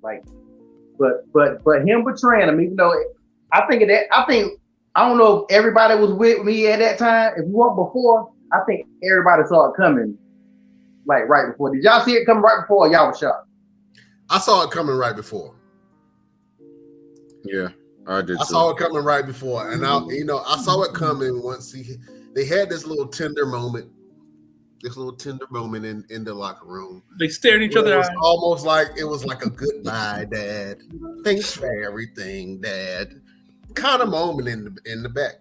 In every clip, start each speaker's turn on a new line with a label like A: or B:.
A: Like, but him betraying him, even though I don't know if everybody was with me at that time. If you want before, I think everybody saw it coming, like right before. Did y'all see it coming right before? Or y'all was shocked.
B: I saw it coming right before.
C: Yeah, I did.
B: I saw it coming right before, and I saw it coming once they had this little tender moment in the locker room.
D: They stared at each other.
B: It was almost like it was like a goodbye, Dad. Thanks for everything, Dad. Kind of moment in the back.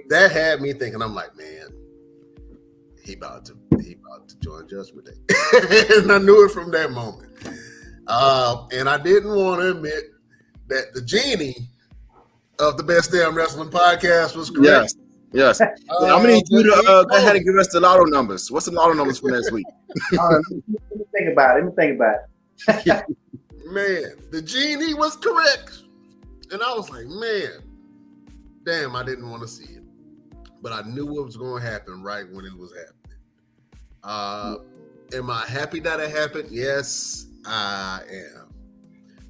B: That had me thinking. I'm like, man, he about to join Judgment Day, and I knew it from that moment. And I didn't want to admit that the genie of the Best Damn Wrestling Podcast was correct.
C: Yes. I'm gonna need you to go ahead and give us the lotto numbers. What's the lotto numbers for next week?
A: Let me think about it.
B: Man, the genie was correct. And I was like, man, damn, I didn't want to see it. But I knew what was going to happen right when it was happening. Am I happy that it happened? Yes, I am.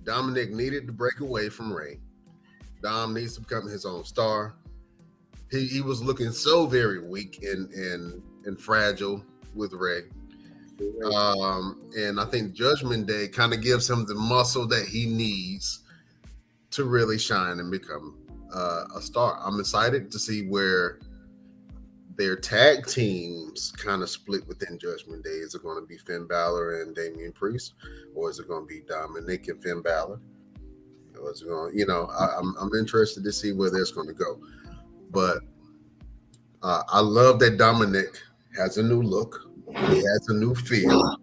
B: Dominic needed to break away from Ray. Dom needs to become his own star. He was looking so very weak and fragile with Ray. And I think Judgment Day kind of gives him the muscle that he needs to really shine and become a star. I'm excited to see where their tag teams kind of split within Judgment Day. Is it going to be Finn Balor and Damian Priest, or is it going to be Dominic and Finn Balor? Or is it going? I'm interested to see where that's going to go. But I love that Dominic has a new look. He has a new feel.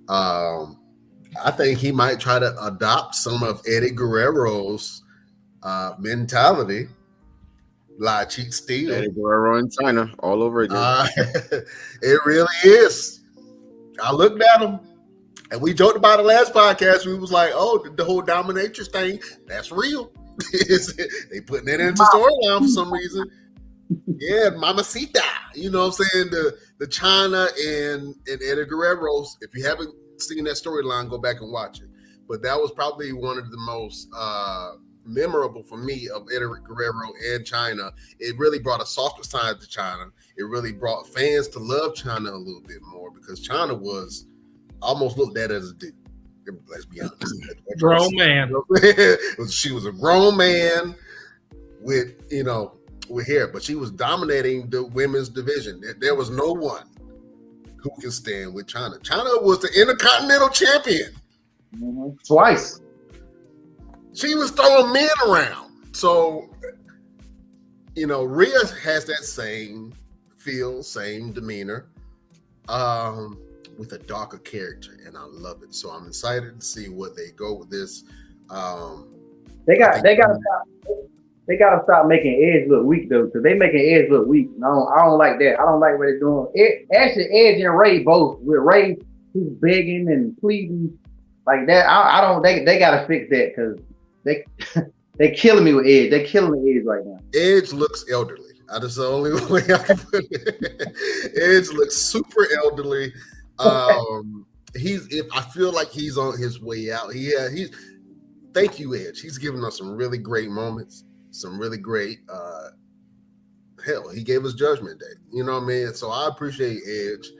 B: I think he might try to adopt some of Eddie Guerrero's mentality. Lie, cheat, steal.
C: Eddie Guerrero in China all over again.
B: It really is. I looked at him, and we joked about it last podcast. We was like, oh, the whole dominatrix thing, that's real. They putting it into storyline for some reason. Yeah, Mamacita. You know what I'm saying? The China and Eddie Guerrero's. If you haven't seen that storyline, go back and watch it. But that was probably one of the most memorable for me of Eddie Guerrero and China. It really brought a softer side to China. It really brought fans to love China a little bit more because China was almost looked at as a dude. Let's be honest.
D: Grown man.
B: She was a grown man with hair, but she was dominating the women's division. There was no one who can stand with China. China was the Intercontinental Champion.
A: Twice.
B: She was throwing men around. So, Rhea has that same feel, same demeanor, with a darker character, and I love it. So I'm excited to see what they go with this.
A: They gotta stop making Edge look weak though, because they making Edge look weak. No, I don't like that. I don't like what they're doing. Actually, Edge and Ray both. With Ray, he's begging and pleading like that. I don't. They gotta fix that because they killing me with Edge. They're killing the Edge right now.
B: Edge looks elderly. That's the only way I can put it. Edge looks super elderly. I feel like he's on his way out. Thank you, Edge. He's given us some really great moments. Some really great he gave us Judgment Day. You know what I mean? So I appreciate Edge.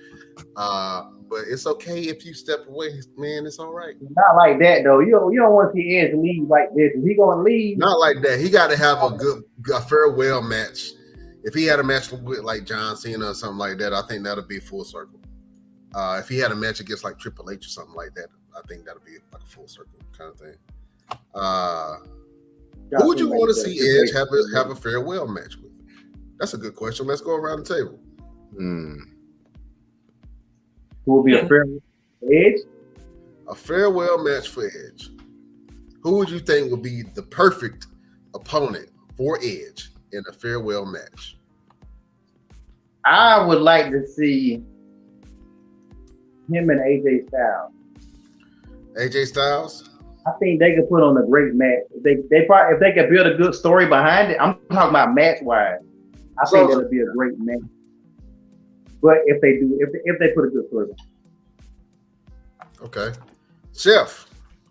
B: But it's okay if you step away, man. It's all right.
A: Not like that though. You don't want to see Edge leave like this. If he gonna leave,
B: not like that. He got to have a farewell match. If he had a match with like John Cena or something like that, I think that'll be full circle. If he had a match against like Triple H or something like that, I think that'll be like a full circle kind of thing. Who would you want to see Edge have a farewell match with? That's a good question. Let's go around the table.
A: Who will be a farewell Edge?
B: A farewell match for Edge. Who would you think would be the perfect opponent for Edge in a farewell match?
A: I would like to see him and AJ Styles.
B: AJ Styles?
A: I think they could put on a great match. They probably, if they could build a good story behind it. I'm talking about match wise. I think that would be a great match. But if they put a good story behind it.
B: Okay. Chef,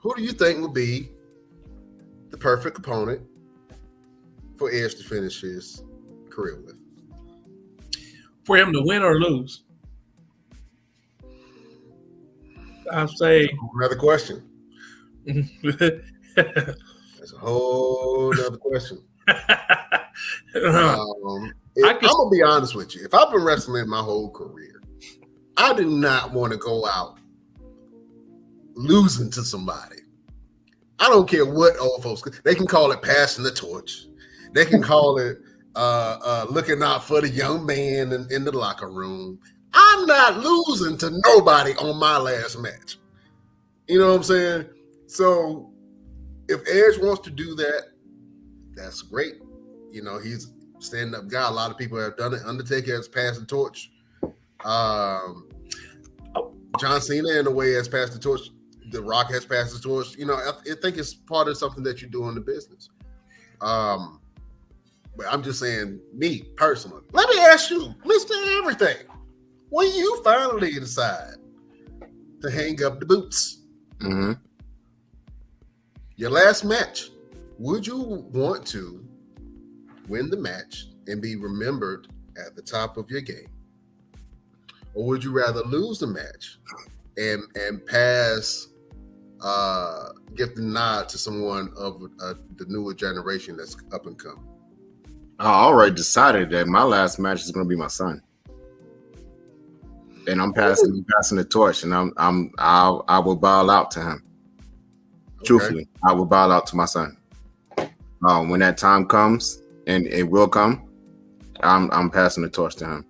B: Who do you think would be the perfect opponent for Edge to finish his career with?
D: For him to win or lose, I'll say.
B: Another question.
D: I
B: That's a whole other question. I'm gonna be honest with you. If I've been wrestling my whole career, I do not want to go out losing to somebody. I don't care what old folks. They can call it passing the torch. They can call it looking out for the young man in the locker room. I'm not losing to nobody on my last match. You know what I'm saying? So if Edge wants to do that, that's great. You know, he's a stand-up guy. A lot of people have done it. Undertaker has passed the torch. John Cena, in a way, has passed the torch. The Rock has passed the torch. You know, I think it's part of something that you do in the business. But I'm just saying, me personally. Let me ask you, Mr. Everything, when you finally decide to hang up the boots, your last match, would you want to win the match and be remembered at the top of your game? Or would you rather lose the match and pass, give the nod to someone of the newer generation that's up and coming?
C: I already decided that my last match is going to be my son, and I'm passing the torch, and I will bow out to him. Okay. Truthfully, I will bow out to my son. When that time comes, and it will come, I'm passing the torch to him.